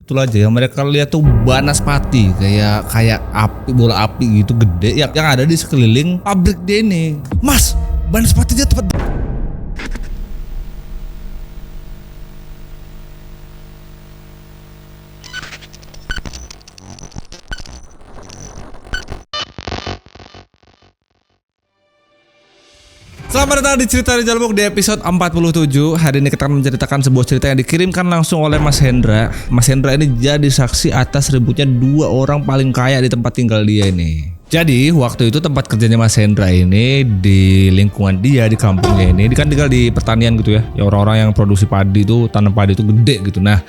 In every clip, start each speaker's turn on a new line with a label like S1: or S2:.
S1: betul aja yang mereka lihat tuh banaspati kayak api, bola api gitu gede yang ada di sekeliling pabrik dia ini. Mas, banaspatinya tepat. Selamat datang di Cerita di Jalbok di episode 47. Hari ini kita akan menceritakan sebuah cerita yang dikirimkan langsung oleh Mas Hendra. Mas Hendra ini jadi saksi atas ributnya dua orang paling kaya di tempat tinggal dia ini. Jadi waktu itu tempat kerjanya Mas Hendra ini di lingkungan dia, di kampungnya ini, dia kan tinggal di pertanian gitu ya. Ya orang-orang yang produksi padi itu, tanam padi itu gede gitu. Nah,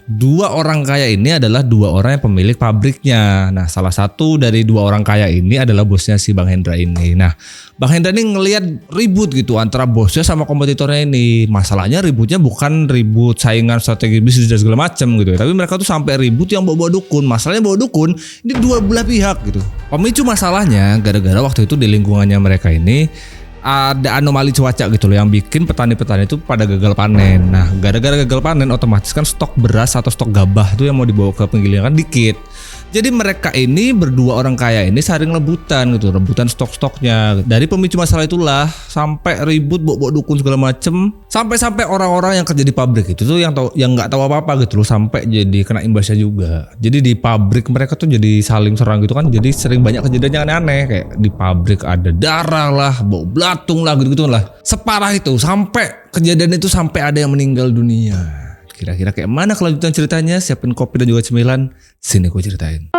S1: dua orang kaya ini adalah dua orang yang pemilik pabriknya. Nah, salah satu dari dua orang kaya ini adalah bosnya si Bang Hendra ini. Nah, Bang Hendra ini ngelihat ribut gitu antara bosnya sama kompetitornya ini. Masalahnya ributnya bukan ribut saingan strategi bisnis dan segala macam gitu ya. Tapi mereka tuh sampai ribut yang bawa dukun. Masalahnya bawa dukun ini dua belah pihak gitu. Pemicu masalahnya gara-gara waktu itu di lingkungannya mereka ini ada anomali cuaca gitu loh yang bikin petani-petani itu pada gagal panen. Nah, gara-gara gagal panen otomatis kan stok beras atau stok gabah tuh yang mau dibawa ke penggilingan kan dikit. Jadi mereka ini berdua orang kaya ini saling rebutan gitu, rebutan stok-stoknya. Dari pemicu masalah itulah sampai ribut bawa dukun segala macem, sampai orang-orang yang kerja di pabrik itu tuh yang nggak tahu apa-apa gitu loh sampai jadi kena imbasnya juga. Jadi di pabrik mereka tuh jadi saling serang gitu kan. Jadi sering banyak kejadian yang aneh-aneh kayak di pabrik ada darah lah, bau belatung lah gitu-gitu lah. Separah itu sampai kejadian itu sampai ada yang meninggal dunia. Kira-kira kayak mana kelanjutan ceritanya? Siapin kopi dan juga cemilan. Sini gue ceritain.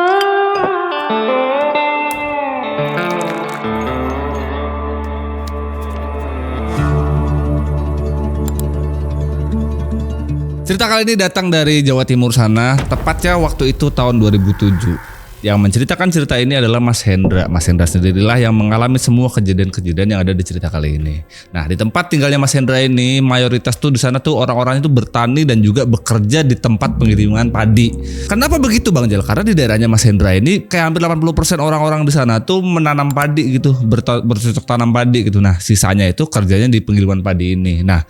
S1: Cerita kali ini datang dari Jawa Timur sana. Tepatnya waktu itu tahun 2007. Yang menceritakan cerita ini adalah Mas Hendra. Mas Hendra sendirilah yang mengalami semua kejadian-kejadian yang ada di cerita kali ini. Nah, di tempat tinggalnya Mas Hendra ini mayoritas tuh di sana tuh orang-orang itu bertani dan juga bekerja di tempat pengiriman padi. Kenapa begitu Bang Jal? Karena di daerahnya Mas Hendra ini kayak hampir 80% orang-orang di sana tuh menanam padi gitu, bercocok tanam padi gitu. Nah, sisanya itu kerjanya di pengiriman padi ini. Nah,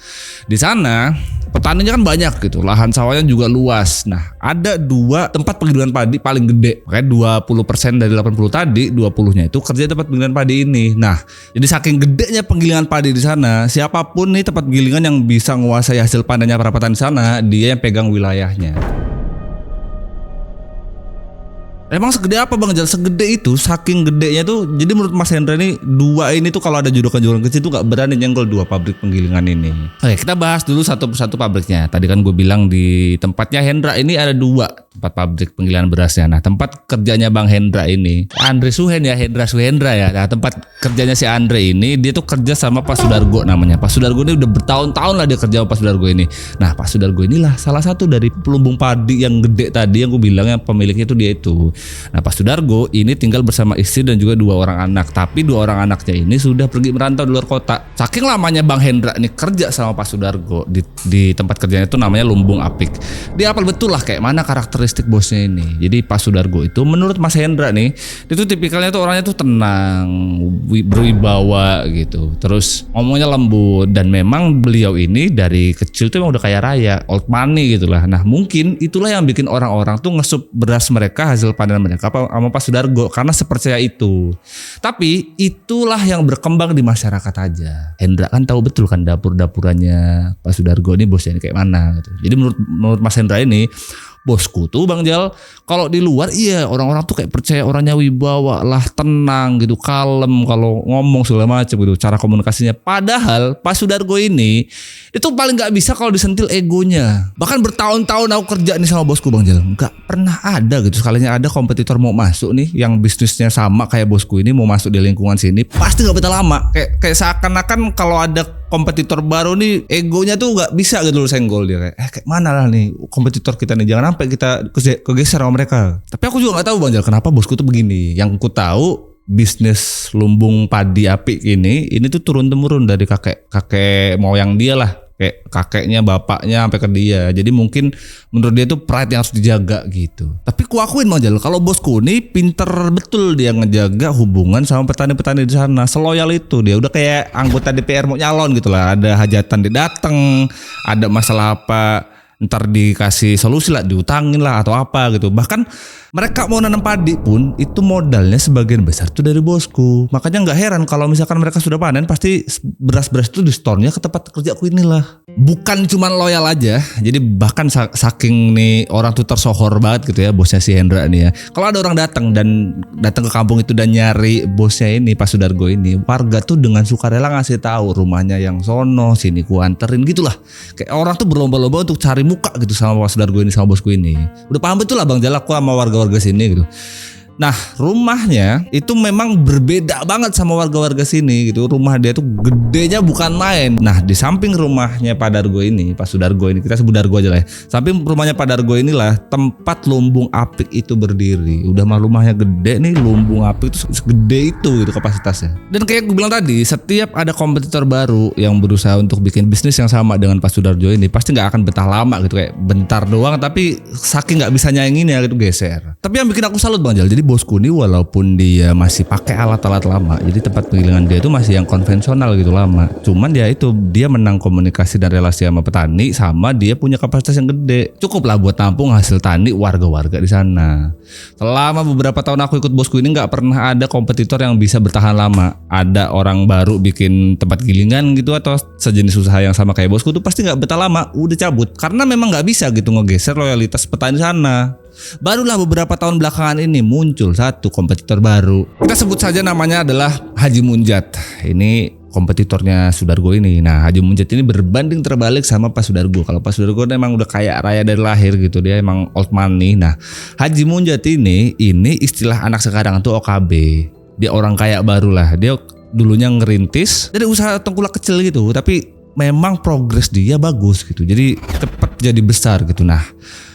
S1: di sana petaninya kan banyak gitu, lahan sawahnya juga luas. Nah, ada dua tempat penggilingan padi paling gede. Makanya 20% dari 80 tadi, 20-nya itu kerja di tempat penggilingan padi ini. Nah, jadi saking gedenya penggilingan padi di sana, siapapun nih tempat penggilingan yang bisa menguasai hasil panennya para petani di sana, dia yang pegang wilayahnya. Emang segede apa Bang Jal? Segede itu, saking gedenya tuh. Jadi menurut Mas Hendra ini dua ini tuh kalau ada juragan-juragan kecil tuh gak berani nyenggol dua pabrik penggilingan ini. Oke, kita bahas dulu satu persatu pabriknya. Tadi kan gue bilang di tempatnya Hendra ini ada dua tempat pabrik penggilingan berasnya. Nah, tempat kerjanya Bang Hendra ini Andre Suhen ya, Hendra Suhendra ya. Nah, tempat kerjanya si Andre ini dia tuh kerja sama Pak Sudargo namanya. Pak Sudargo ini udah bertahun-tahun lah dia kerja sama Pak Sudargo ini. Nah, Pak Sudargo inilah salah satu dari pelumbung padi yang gede tadi yang gue bilang yang pemiliknya itu dia itu. Nah, Pak Sudargo ini tinggal bersama istri dan juga dua orang anak. Tapi dua orang anaknya ini sudah pergi merantau di luar kota. Saking lamanya Bang Hendra ini kerja sama Pak Sudargo di tempat kerjanya itu namanya Lumbung Apik. Dia hafal betul lah kayak mana karakteristik bosnya ini. Jadi Pak Sudargo itu menurut Mas Hendra nih, dia tuh tipikalnya tuh orangnya tuh tenang, berwibawa gitu. Terus ngomongnya lembut dan memang beliau ini dari kecil tuh emang udah kaya raya, old money gitulah. Nah, mungkin itulah yang bikin orang-orang tuh ngesup beras mereka, hasil panen mereka sama Pak Sudargo karena sepercaya itu. Tapi itulah yang berkembang di masyarakat aja. Hendra kan tahu betul kan dapur-dapurannya Pak Sudargo ini bosnya ini kayak mana gitu. Jadi menurut Mas Hendra ini, bosku tuh Bang Jal, kalau di luar iya orang-orang tuh kayak percaya orangnya wibawa lah, tenang gitu, kalem kalau ngomong segala macam gitu, cara komunikasinya. Padahal Pak Sudargo ini itu paling nggak bisa kalau disentil egonya. Bahkan bertahun-tahun aku kerja nih sama bosku Bang Jal, nggak pernah ada gitu. Sekalinya ada kompetitor mau masuk nih yang bisnisnya sama kayak bosku ini mau masuk di lingkungan sini, pasti nggak betah lama. Kayak seakan-akan kalau ada kompetitor baru nih egonya tuh nggak bisa gitu loh senggol dia kayak mana lah nih kompetitor kita nih, jangan sampai kita kegeser sama mereka. Tapi aku juga nggak tahu Bang Jal kenapa bosku tuh begini. Yang ku tahu bisnis lumbung padi apik ini tuh turun temurun dari kakek moyang dia lah. Kayak kakeknya, bapaknya sampai ke dia. Jadi mungkin menurut dia tuh pride yang harus dijaga gitu. Tapi ku akuin Bang Jal, kalau bosku ini pinter betul dia ngejaga hubungan sama petani-petani di sana. Seloyal itu dia, udah kayak anggota DPR mau nyalon gitu lah. Ada hajatan dia dateng, ada masalah apa ntar dikasih solusi lah, diutangin lah atau apa gitu. Bahkan mereka mau nanam padi pun itu modalnya sebagian besar tuh dari bosku. Makanya nggak heran kalau misalkan mereka sudah panen pasti beras-beras itu di store-nya ke tempat kerjaku inilah. Bukan cuma loyal aja, jadi bahkan saking nih orang tuh tersohor banget gitu ya bosnya si Hendra nih ya. Kalau ada orang datang ke kampung itu dan nyari bosnya ini Pak Sudargo ini, warga tuh dengan sukarela ngasih tahu rumahnya yang sono, sini ku anterin gitulah. Kayak orang tuh berlomba-lomba untuk cari muka gitu sama Pak Sudargo ini, sama bosku ini. Udah paham betul lah Bang Jal aku sama warga-warga sini gitu. Nah rumahnya itu memang berbeda banget sama warga-warga sini gitu. Rumah dia tuh gedenya bukan main. Nah di samping rumahnya Pak Dargo ini, Pak Sudargo ini, kita sebut Dargo aja lah ya. Samping rumahnya Pak Dargo inilah tempat lumbung apik itu berdiri. Udah mah rumahnya gede nih, lumbung apik itu segede itu gitu kapasitasnya. Dan kayak gue bilang tadi, setiap ada kompetitor baru yang berusaha untuk bikin bisnis yang sama dengan Pak Sudarjo ini, pasti gak akan betah lama gitu. Kayak bentar doang tapi saking gak bisa nyainginnya gitu geser. Tapi yang bikin aku salut Bang Jal, jadi bosku ini walaupun dia masih pakai alat-alat lama, jadi tempat penggilingan dia itu masih yang konvensional gitu lama. Cuman dia menang komunikasi dan relasi sama petani, sama dia punya kapasitas yang gede. Cukup lah buat tampung hasil tani warga-warga di sana. Selama beberapa tahun aku ikut bosku ini nggak pernah ada kompetitor yang bisa bertahan lama. Ada orang baru bikin tempat gilingan gitu atau sejenis usaha yang sama kayak bosku tuh pasti nggak betah lama, udah cabut karena memang nggak bisa gitu ngegeser loyalitas petani sana. Barulah beberapa tahun belakangan ini muncul satu kompetitor baru. Kita sebut saja namanya adalah Haji Munjat. Ini kompetitornya Sudargo ini. Nah Haji Munjat ini berbanding terbalik sama Pak Sudargo. Kalau Pak Sudargo emang udah kaya raya dari lahir gitu, dia emang old money. Nah Haji Munjat ini istilah anak sekarang tuh OKB. Dia orang kaya baru lah. Dia dulunya ngerintis dari usaha tengkulak kecil gitu, tapi memang progres dia bagus gitu. Jadi cepat jadi besar gitu. Nah,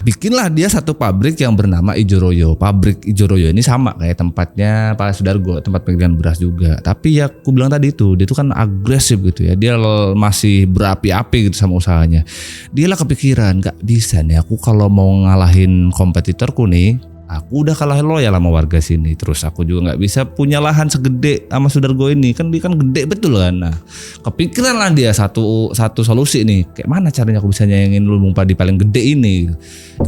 S1: bikinlah dia satu pabrik yang bernama Ijoroyo. Pabrik Ijoroyo ini sama kayak tempatnya Pak Sudargo, tempat penggilingan beras juga. Tapi ya aku bilang tadi itu, dia tuh kan agresif gitu ya. Dia masih berapi-api gitu sama usahanya. Dia lah kepikiran, gak bisa nih aku kalau mau ngalahin kompetitorku nih, aku udah kalah loyal sama warga sini. Terus aku juga gak bisa punya lahan segede sama Sudargo ini. Kan dia kan gede betul kan. Nah kepikiran lah dia satu solusi nih. Kayak mana caranya aku bisa nyayangin lumbung padi paling gede ini.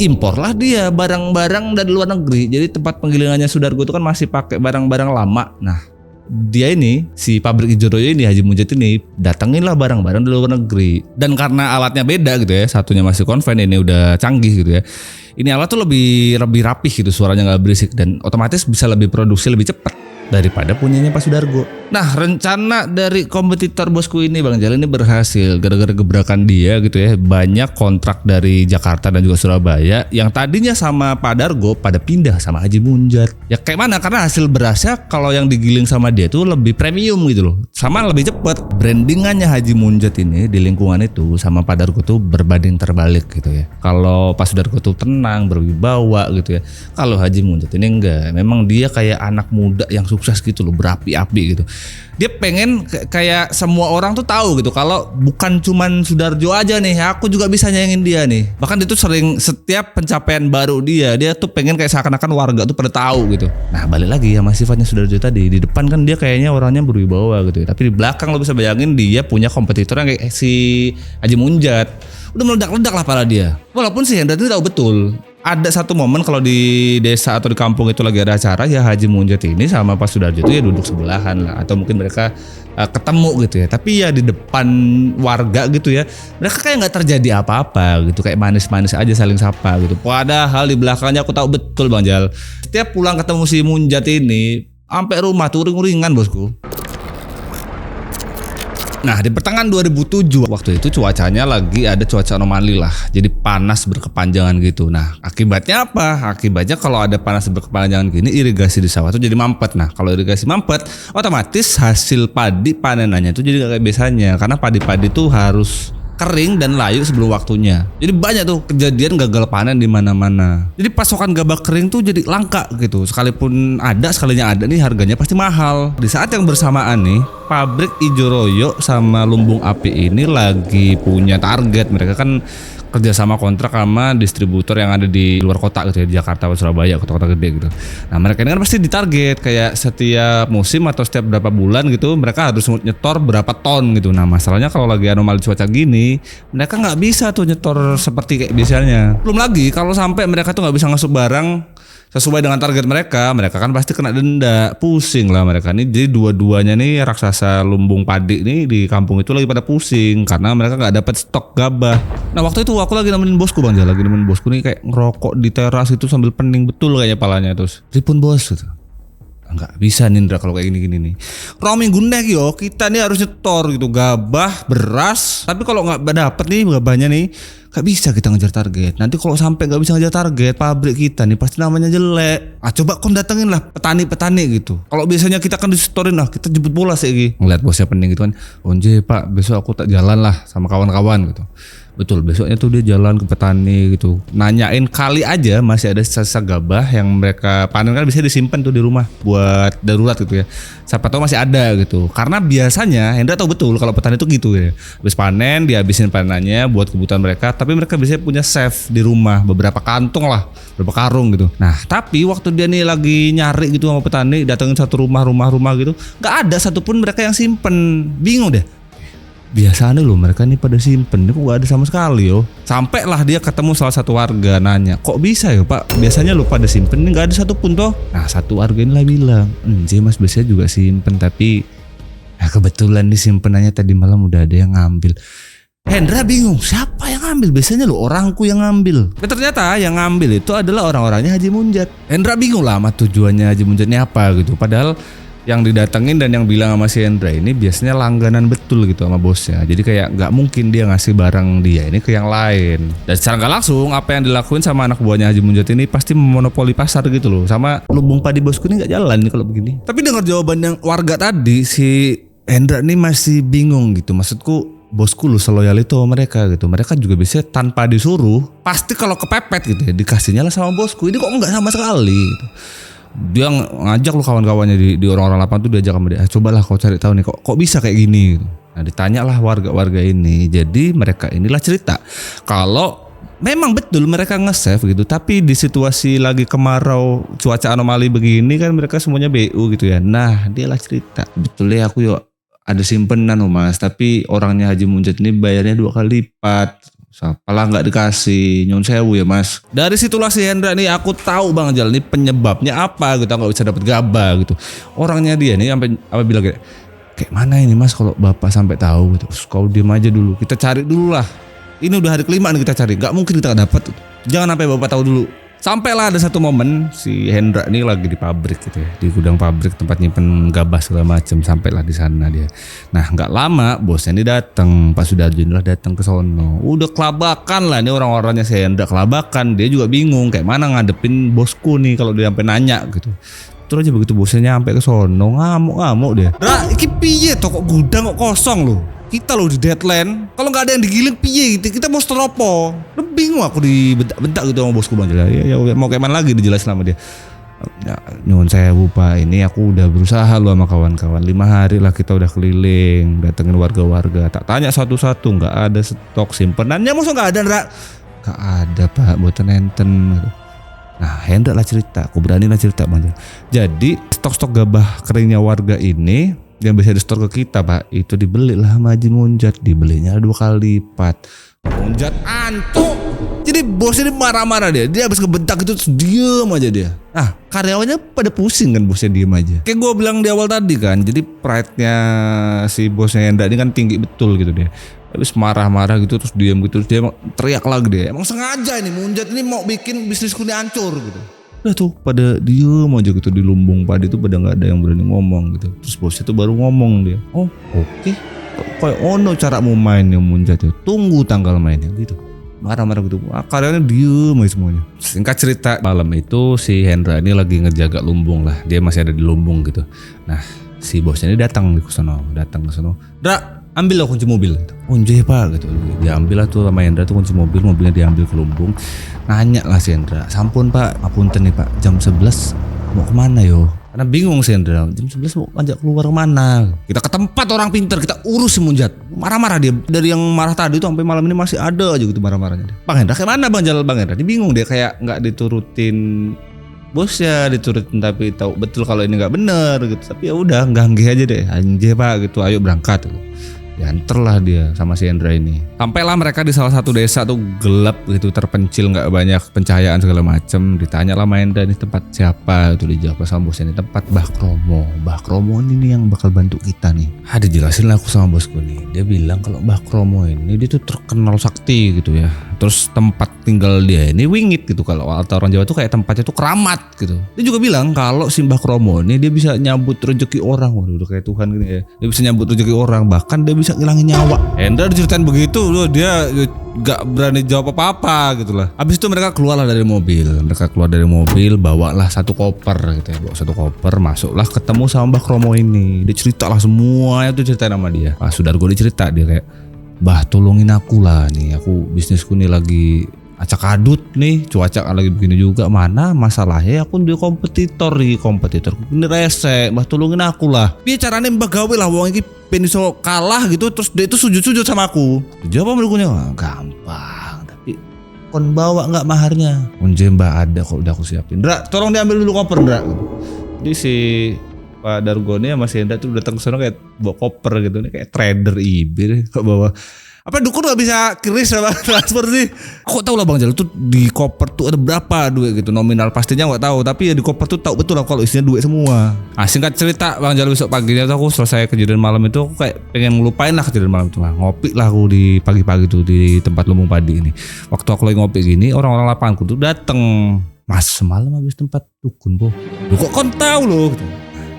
S1: Imporlah dia barang-barang dari luar negeri. Jadi tempat penggilingannya Sudargo itu kan masih pakai barang-barang lama. Nah dia ini, si pabrik Ijoroyo ini, Haji Munjat ini, datanginlah barang-barang dari luar negeri. Dan karena alatnya beda gitu ya, satunya masih konven, ini udah canggih gitu ya. Ini alat tuh lebih rapih gitu, suaranya gak berisik dan otomatis bisa lebih produksi lebih cepat daripada punyanya Pak Sudargo. Nah rencana dari kompetitor bosku ini Bang Jal ini berhasil gara-gara gebrakan dia gitu ya. Banyak kontrak dari Jakarta dan juga Surabaya yang tadinya sama Pak Dargo pada pindah sama Haji Munjat. Ya kayak mana, karena hasil berasnya kalau yang digiling sama dia tuh lebih premium gitu loh, sama lebih cepat. Brandingannya Haji Munjat ini di lingkungan itu sama Pak Dargo tuh berbanding terbalik gitu ya. Kalau Pak Sudargo tuh tenang, berwibawa gitu ya. Kalau Haji Munjat ini enggak, memang dia kayak anak muda yang sukses gitu loh, berapi-api gitu. Dia pengen kayak semua orang tuh tahu gitu kalau bukan cuman Sudarjo aja nih, aku juga bisa nyayangin dia nih. Bahkan dia tuh sering setiap pencapaian baru dia tuh pengen kayak seakan-akan warga tuh pada tahu gitu. Nah balik lagi sama sifatnya Sudarjo tadi, di depan kan dia kayaknya orangnya berwibawa gitu ya. Tapi di belakang lo bisa bayangin dia punya kompetitor yang kayak si Haji Munjat. Udah meledak-ledak lah para dia. Walaupun si Hendra itu tahu betul. Ada satu momen kalau di desa atau di kampung itu lagi ada acara ya, Haji Munjat ini sama Pak Sudarjo itu ya duduk sebelahan lah, atau mungkin mereka ketemu gitu ya. Tapi ya di depan warga gitu ya, mereka kayak nggak terjadi apa-apa gitu, kayak manis-manis aja saling sapa gitu. Padahal di belakangnya aku tahu betul Bang Jal, setiap pulang ketemu si Munjat ini sampai rumah tuh uring-uringan bosku. Nah di pertengahan 2007 waktu itu cuacanya lagi ada cuaca anomali lah, jadi panas berkepanjangan gitu. Nah akibatnya apa? Akibatnya kalau ada panas berkepanjangan gini, irigasi di sawah tuh jadi mampet. Nah kalau irigasi mampet, otomatis hasil padi panenannya tuh jadi gak kayak biasanya, karena padi-padi tuh harus kering dan layu sebelum waktunya. Jadi banyak tuh kejadian gagal panen di mana-mana. Jadi pasokan gabah kering tuh jadi langka gitu. Sekalinya ada nih harganya pasti mahal. Di saat yang bersamaan nih, pabrik Ijoroyo sama lumbung api ini lagi punya target. Mereka kan kerjasama kontrak sama distributor yang ada di luar kota gitu ya, di Jakarta atau Surabaya, kota-kota gede gitu. Nah mereka ini kan pasti ditarget kayak setiap musim atau setiap berapa bulan gitu mereka harus nyetor berapa ton gitu. Nah masalahnya kalau lagi anomali cuaca gini mereka nggak bisa tuh nyetor seperti kayak biasanya. Belum lagi kalau sampai mereka tuh nggak bisa ngasuk barang sesuai dengan target mereka kan pasti kena denda, pusing lah mereka nih. Jadi dua-duanya nih raksasa lumbung padi nih di kampung itu lagi pada pusing karena mereka nggak dapat stok gabah. Nah waktu itu aku lagi nemenin bosku Bang Jal, lagi nemenin bosku nih kayak ngerokok di teras itu sambil pening betul kayaknya palanya, terus "Pripun bos?" gitu. Nggak bisa Nindra kalau kayak gini-gini nih. Rong minggu nek yo, kita nih harus nyetor gitu gabah, beras. Tapi kalau nggak dapet nih gabahnya nih, nggak bisa kita ngejar target. Nanti kalau sampai nggak bisa ngejar target, pabrik kita nih pasti namanya jelek. Coba kon datengin lah petani-petani gitu. Kalau biasanya kita kan disetorin lah, kita jemput bola sih. Ngeliat bosnya pening gitu kan. "Onje Pak, besok aku tak jalan lah sama kawan-kawan gitu." Betul, besoknya tuh dia jalan ke petani gitu, nanyain kali aja masih ada sisa gabah yang mereka panen kan bisa disimpan tuh di rumah buat darurat gitu ya. Siapa tahu masih ada gitu. Karena biasanya Hendra tahu betul kalau petani tuh gitu ya. Habis panen dihabisin panenannya buat kebutuhan mereka, tapi mereka biasanya punya save di rumah beberapa kantong lah, beberapa karung gitu. Nah, tapi waktu dia nih lagi nyari gitu sama petani, datengin satu rumah gitu, nggak ada satupun mereka yang simpen. Bingung deh. Biasanya loh mereka nih pada simpen, kok gak ada sama sekali yo. Sampai lah dia ketemu salah satu warga nanya, "Kok bisa ya Pak? Biasanya lo pada simpen, ini gak ada satupun toh." Nah satu warga ini lah bilang, Mas biasanya juga simpen tapi ya kebetulan nih simpenannya tadi malam udah ada yang ngambil." Hendra bingung, siapa yang ngambil? Biasanya lo orangku yang ngambil. Dan ternyata yang ngambil itu adalah orang-orangnya Haji Munjat. Hendra bingung lah sama tujuannya Haji Munjat ini apa gitu. Padahal yang didatengin dan yang bilang sama si Hendra ini biasanya langganan betul gitu sama bosnya. Jadi kayak nggak mungkin dia ngasih barang dia ini ke yang lain. Dan secara nggak langsung apa yang dilakuin sama anak buahnya Haji Munjat ini pasti memonopoli pasar gitu loh. Sama lumbung padi bosku ini nggak jalan nih kalau begini. Tapi dengar jawaban yang warga tadi, si Hendra ini masih bingung gitu. Maksudku bosku lu seloyal itu sama mereka gitu. Mereka juga bisa tanpa disuruh pasti kalau kepepet gitu ya dikasihnya lah sama bosku. Ini kok nggak sama sekali gitu. Dia ngajak lu kawan-kawannya di orang-orang lapangan tuh, diajak sama dia, "Cobalah kau cari tahu nih kok bisa kayak gini gitu." Nah ditanyalah warga-warga ini. Jadi mereka inilah cerita kalau memang betul mereka nge-save gitu, tapi di situasi lagi kemarau cuaca anomali begini kan mereka semuanya BU gitu ya. Nah dia lah cerita, "Betul ya aku yuk ada simpenan Mas, tapi orangnya Haji Munjat ini bayarnya 2 kali lipat. Apalah nggak dikasih, nyun sewu ya Mas." Dari situlah si Hendra nih aku tahu Bang Jal nih penyebabnya apa gitu, nggak bisa dapat gabah gitu. Orangnya dia nih sampai apa bilang kayak mana ini Mas kalau Bapak sampai tahu gitu. Kau diem aja dulu, kita cari dulu lah. Ini udah hari kelima nih kita cari, nggak mungkin kita dapat. Jangan sampai Bapak tahu dulu. Sampailah ada satu momen si Hendra ini lagi di pabrik gitu ya, di gudang pabrik tempat nyimpen gabah segala macam. Sampailah di sana dia. Nah nggak lama bosnya ini datang, Pak Sudarjo lah datang ke sono. Udah kelabakan lah ini orang-orangnya si Hendra, kelabakan. Dia juga bingung kayak mana ngadepin bosku nih kalau dia sampai nanya gitu. Terus aja begitu bosnya nyampe ke sono ngamuk dia. "Ra, iki piye to kok gudang kok kosong loh? Kita loh di deadline. Kalau nggak ada yang digiling piye gitu, kita mau steropo." Bingung aku dibentak-bentak gitu sama bosku Bang. Ya mau kayak mana lagi dijelasin sama dia. "Ya, nyuwun sewu Pak, ini aku udah berusaha loh sama kawan-kawan. 5 hari lah kita udah keliling, datengin warga-warga. Tak tanya satu-satu, nggak ada stok simpenannya. Masa nggak ada, Ra?" "Nggak ada Pak, buatan enten." Nah Hendra lah cerita, aku berani lah cerita Bang. Jadi stok-stok gabah keringnya warga ini yang bisa di-store ke kita Pak, itu dibeli lah sama Haji Munjat, dibelinya 2 kali lipat. Munjat antuk. Jadi bos ini marah-marah dia habis kebentak itu terus diem aja dia. Nah karyawannya pada pusing kan bosnya diem aja. Kayak gue bilang di awal tadi kan, jadi pride-nya si bosnya Hendra ini kan tinggi betul gitu dia. Habis marah-marah gitu terus diem gitu, terus dia teriak lagi dia. Emang sengaja ini Munjat ini mau bikin bisnisku ini hancur gitu. Udah tuh pada diem aja gitu di lumbung padi itu, pada nggak ada yang berani ngomong gitu. Terus bosnya tuh baru ngomong dia, "Oh oke. Kayak ono cara mau main yang Munjat ya, tunggu tanggal mainnya," gitu. Marah-marah gitu. Karyawannya diem aja semuanya. Singkat cerita malam itu si Hendra ini lagi ngejaga lumbung lah, dia masih ada di lumbung gitu. Nah si bosnya ini datang ke sono, "Dra, ambil lah kunci mobil." Gitu. "Oh iya Pak," gitu. Diambil lah tuh sama Hendra tuh kunci mobil, mobilnya diambil ke lumbung. Nanya lah si Hendra, "Sampun Pak, apunten nih Pak, jam 11 mau kemana yo?" Karena bingung si Hendra, jam 11 mau ngajak keluar kemana? Kita ke tempat orang pinter, kita urus si Munjat. Marah-marah dia, dari yang marah tadi tuh sampai malam ini masih ada aja gitu marah-marahnya dia. Bang Hendra kayak mana Bang Jalal Bang Hendra? Dia bingung, dia kayak gak diturutin bosnya, diturutin tapi tahu betul kalau ini gak bener gitu. Tapi ya udah ganggih aja deh, anjir Pak gitu, ayo berangkat gitu. Diantarlah dia sama si Hendra ini. Sampailah mereka di salah satu desa tuh gelap gitu, terpencil, nggak banyak pencahayaan segala macem. Ditanya lah sama Hendra, ini tempat siapa? Itu dijawab sama bosnya, ini tempat Mbah Kromo. Mbah Kromo ini nih yang bakal bantu kita nih. Dijelasin lah aku sama bosku nih. Dia bilang kalau Mbah Kromo ini dia tuh terkenal sakti gitu ya. Terus tempat tinggal dia ini wingit gitu, kalau orang Jawa tuh kayak tempatnya tuh keramat gitu. Dia juga bilang kalau si Mbah Kromo ini dia bisa nyambut rezeki orang. Waduh udah kayak Tuhan gini ya. Dia bisa nyambut rezeki orang, bahkan dia bisa ngilangin nyawa. Hendra diceritain begitu loh, dia gak berani jawab apa-apa gitu lah. Habis itu mereka keluarlah dari mobil. Mereka keluar dari mobil, bawalah satu koper gitu ya. Bawa satu koper, masuklah ketemu sama Mbah Kromo ini. Dia ceritalah semuanya tuh, ceritain sama dia. Pas Sudargo dicerita, dia kayak, Mbah tolongin aku lah nih, aku bisnisku nih lagi acak adut nih, cuaca lagi begini juga, mana masalahnya aku di kompetitor ini rese, Mbah tolongin aku lah. Piye carane Mbah gawe lah wong iki ben iso kalah gitu, terus dia itu sujud-sujud sama aku. Jawab menurutnya gampang, tapi kon bawa nggak maharnya? Onje Mbah ada kok, udah aku siapin. Ndra, tolong diambil dulu koper Ndra. Jadi si Pak Dargone sama si Hendra tuh datang ke sana kayak bawa koper gitu nih, kayak trader IB kok bawa. Apa dukun gak bisa kiris sama transfer sih? Kok tahu lah Bang Jalal tuh di koper tuh ada berapa duit gitu, nominal pastinya gak tahu, tapi ya di koper tuh tahu betul lah kalau isinya duit semua. Singkat cerita Bang Jalal, besok paginya tuh aku selesai kejadian malam itu, aku kayak pengen ngelupain lah kejadian malam itu lah. Ngopi lah aku di pagi-pagi tuh di tempat lumbung padi ini. Waktu aku lagi ngopi gini, orang-orang lapanganku tuh dateng, Mas semalam habis tempat dukun Boh. Loh kok kon tahu loh gitu.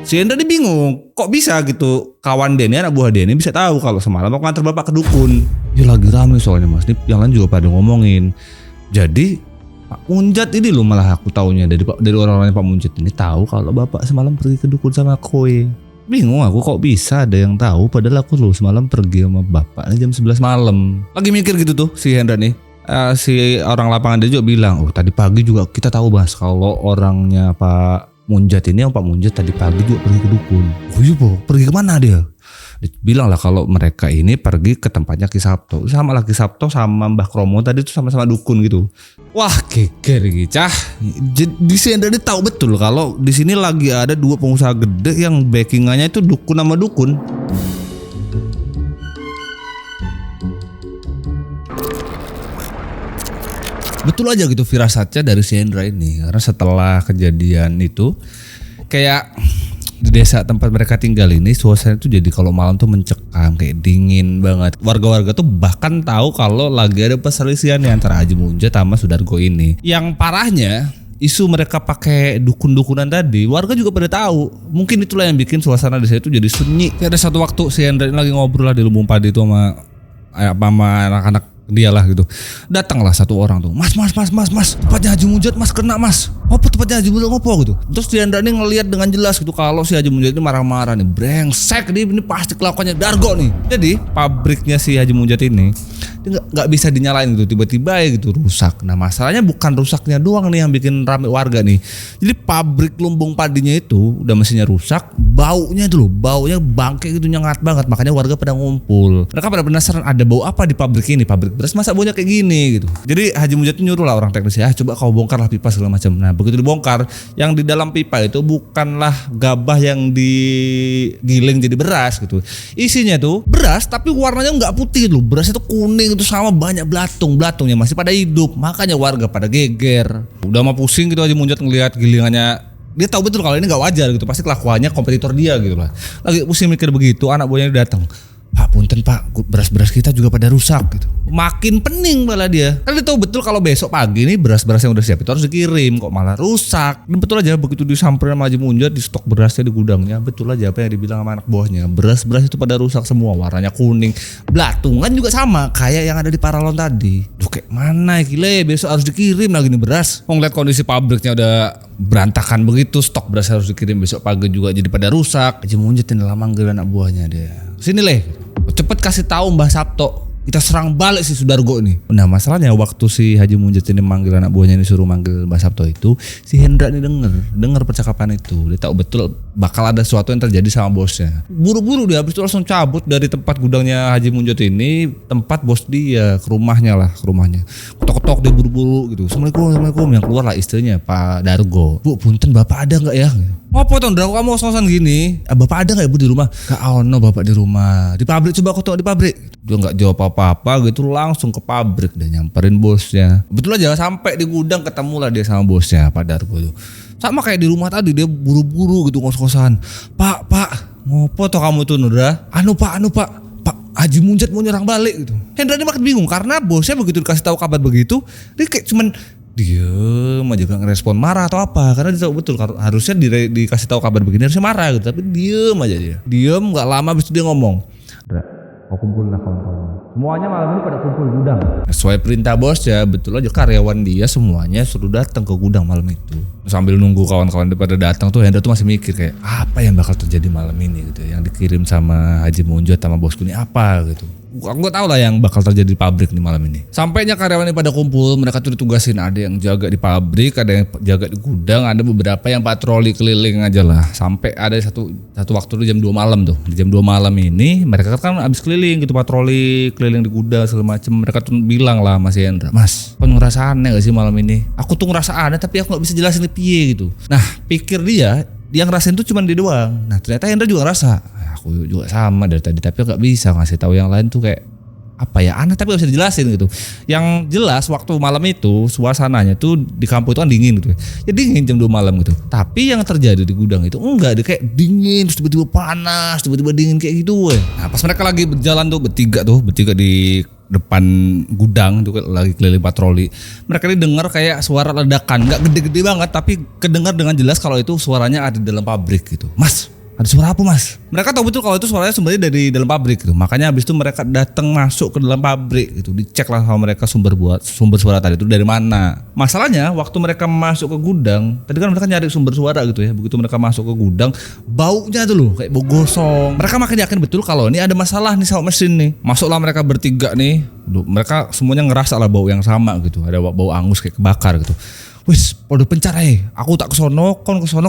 S1: Si Hendra dia bingung, kok bisa gitu kawan Denny, anak buah Denny bisa tahu kalau semalam aku nganter bapak ke dukun. Ya lagi rame soalnya Mas, ini yang lain juga pada ngomongin. Jadi Pak Munjat ini loh malah aku taunya dari orang-orang Pak Munjat ini tahu kalau bapak semalam pergi ke dukun sama Koe. Bingung aku kok bisa ada yang tahu, padahal aku loh semalam pergi sama bapak jam 11 malam. Lagi mikir gitu tuh si Hendra nih. Si orang lapangan dia juga bilang, oh tadi pagi juga kita tahu Mas kalau orangnya Pak Munjat ini, Pak Munjat tadi pagi juga pergi ke dukun. Oh iya Boh, pergi kemana dia? Bilang lah kalau mereka ini pergi ke tempatnya Ki Sabto. Sama lah Ki Sabto sama Mbah Kromo tadi tuh sama-sama dukun gitu. Wah geger gitu cah. Di sini dia tahu betul kalau di sini lagi ada dua pengusaha gede yang backingannya itu dukun sama dukun. Betul aja gitu firasatnya dari si Hendra ini, karena setelah kejadian itu kayak di desa tempat mereka tinggal ini suasana itu jadi kalau malam tuh mencekam, kayak dingin banget. Warga-warga tuh bahkan tahu kalau lagi ada perselisihan nih antara Haji Munjat sama Sudargo ini. Yang parahnya isu mereka pakai dukun-dukunan tadi, warga juga pada tahu. Mungkin itulah yang bikin suasana di sana itu jadi sunyi. Kayak ada satu waktu si Hendra ini lagi ngobrol lah di lumbung padi itu sama anak-anak dia lah gitu. Datanglah satu orang tuh, Mas, tempatnya Haji Munjat Mas kena Mas. Apa tempatnya Haji Munjat ngopo gitu. Terus dia ini ngelihat dengan jelas gitu kalau si Haji Munjat ini marah-marah nih, brengsek ini pasti kelakuannya Dargo nih. Jadi pabriknya si Haji Munjat ini dia nggak bisa dinyalain gitu, tiba-tiba ya gitu rusak. Nah masalahnya bukan rusaknya doang nih yang bikin rame warga nih. Jadi pabrik lumbung padinya itu udah mesinnya rusak, baunya itu loh, baunya bangke gitu nyengat banget. Makanya warga pada ngumpul. Mereka pada penasaran ada bau apa di pabrik ini, pabrik beras masa baunya kayak gini gitu. Jadi Haji Munjat nyuruh lah orang teknis, coba kau bongkar lah pipa segala macam. Nah begitu dibongkar, yang di dalam pipa itu bukanlah gabah yang digiling jadi beras gitu. Isinya tuh beras tapi warnanya nggak putih loh, beras itu kuning itu sama banyak belatungnya masih pada hidup. Makanya warga pada geger. Udah mah pusing gitu Haji Munjat ngelihat gilingannya. Dia tahu betul kalau ini nggak wajar gitu, pasti kelakuannya kompetitor dia gitu lah. Lagi pusing mikir begitu, anak buahnya datang. Pak punten Pak, beras-beras kita juga pada rusak gitu. Makin pening malah dia. Kan dia tahu betul kalau besok pagi nih beras-beras yang udah siap itu harus dikirim, kok malah rusak. Dan betul aja begitu disamperin sama Haji Munjat di stok berasnya di gudangnya, betul aja apa yang dibilang sama anak buahnya. Beras-beras itu pada rusak semua, warnanya kuning. Belatungan juga sama kayak yang ada di Paralon tadi. Duh kayak mana gile, besok harus dikirim lagi nih beras. Mau ngeliat kondisi pabriknya udah berantakan begitu, stok beras harus dikirim besok pagi juga jadi pada rusak. Haji Munjat ini lama manggil anak buahnya dia. Sini leh, cepet kasih tahu Mbah Sabto kita serang balik si Sudargo nih. Nah masalahnya waktu si Haji Munjat ini manggil anak buahnya ini, suruh manggil Mbah Sabto itu, si Hendra ini denger percakapan itu. Dia tahu betul bakal ada sesuatu yang terjadi sama bosnya. Buru-buru dia habis itu langsung cabut dari tempat gudangnya Haji Munjat ini, tempat bos dia, ke rumahnya. Ketok-ketok dia buru-buru gitu. Assalamualaikum. Yang keluar lah istrinya Pak Dargo. Bu, punten bapak ada nggak ya? Apa tuh Dargo kamu ngos-ngosan gini? Bapak ada nggak ya Bu di rumah? Gak ono bapak di rumah. Di pabrik, coba aku tengok di pabrik. Dia nggak jawab apa-apa gitu, langsung ke pabrik dan nyamperin bosnya. Betul aja sampai di gudang ketemu lah dia sama bosnya Pak Dargo tuh. Sama kayak di rumah tadi, dia buru-buru gitu ngos-ngosan. Pak, ngopo toh kamu tuh Nura? Anu Pak, Haji Munjat mau nyerang balik gitu. Hendra ini makin bingung karena bosnya begitu dikasih tahu kabar begitu, dia kayak cuman diem aja, gak ngerespon marah atau apa, karena dia tahu betul harusnya dikasih tahu kabar begini harusnya marah gitu, tapi diem aja dia. Diem nggak lama habis itu dia ngomong, kau kumpul lah kawan-kawan. Semuanya malam ini pada kumpul di gudang. Sesuai perintah bos ya, betul aja karyawan dia semuanya suruh datang ke gudang malam itu. Sambil nunggu kawan-kawan pada datang tuh, Hendra tuh masih mikir kayak apa yang bakal terjadi malam ini gitu. Yang dikirim sama Haji Munjat sama bosku ini apa gitu. Aku tahu lah yang bakal terjadi di pabrik nih malam ini. Sampainya karyawan ini pada kumpul, mereka tuh ditugasin, ada yang jaga di pabrik, ada yang jaga di gudang, ada beberapa yang patroli keliling aja lah. Sampai ada satu waktu itu jam 2 malam tuh. Di jam 2 malam ini mereka kan habis keliling gitu, patroli keliling di gudang segala macem. Mereka tuh bilang lah Mas Hendra, Mas, kau ngerasa aneh gak sih malam ini? Aku tuh ngerasa aneh tapi aku gak bisa jelasin piye gitu. Nah pikir dia yang ngerasain tuh cuma dia doang. Nah ternyata Hendra juga ngerasa. Aku juga sama dari tadi, tapi gak bisa ngasih tahu yang lain tuh kayak apa ya, aneh tapi gak bisa dijelasin gitu. Yang jelas waktu malam itu suasananya tuh di kampung itu kan dingin gitu ya, dingin jam 2 malam gitu. Tapi yang terjadi di gudang itu enggak, dia kayak dingin terus tiba-tiba panas, tiba-tiba dingin kayak gitu. Nah pas mereka lagi berjalan tuh bertiga di depan gudang tuh lagi keliling patroli, mereka ini dengar kayak suara ledakan, nggak gede-gede banget tapi kedengar dengan jelas kalau itu suaranya ada di dalam pabrik gitu. Mas, ada suara apa Mas? Mereka tahu betul kalau itu suaranya sumbernya dari dalam pabrik gitu. Makanya habis itu mereka datang masuk ke dalam pabrik gitu. Dicek lah sama mereka sumber suara tadi itu dari mana. Masalahnya waktu mereka masuk ke gudang, tadi kan mereka nyari sumber suara gitu ya. Begitu mereka masuk ke gudang, baunya tuh loh kayak bau gosong. Mereka makin yakin betul kalau ini ada masalah nih sama mesin nih. Masuklah mereka bertiga nih. Mereka semuanya ngerasa lah bau yang sama gitu. Ada bau angus kayak kebakar gitu. Wis, udah pencar aku tak kesono, kon kesono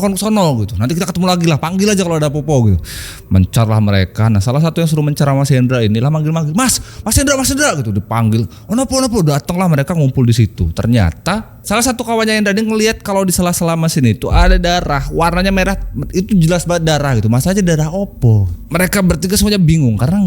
S1: gitu. Nanti kita ketemu lagi lah, panggil aja kalau ada apa-apa gitu. Mencarlah mereka. Nah salah satu yang suruh mencar Mas Hendra inilah manggil, Mas Hendra gitu, dipanggil. Nopo, datanglah mereka ngumpul di situ. Ternyata salah satu kawannya Hendra ini ngelihat kalau di sela-sela mesin itu ada darah, warnanya merah, itu jelas banget darah gitu. Mas aja darah opo. Mereka bertiga semuanya bingung karena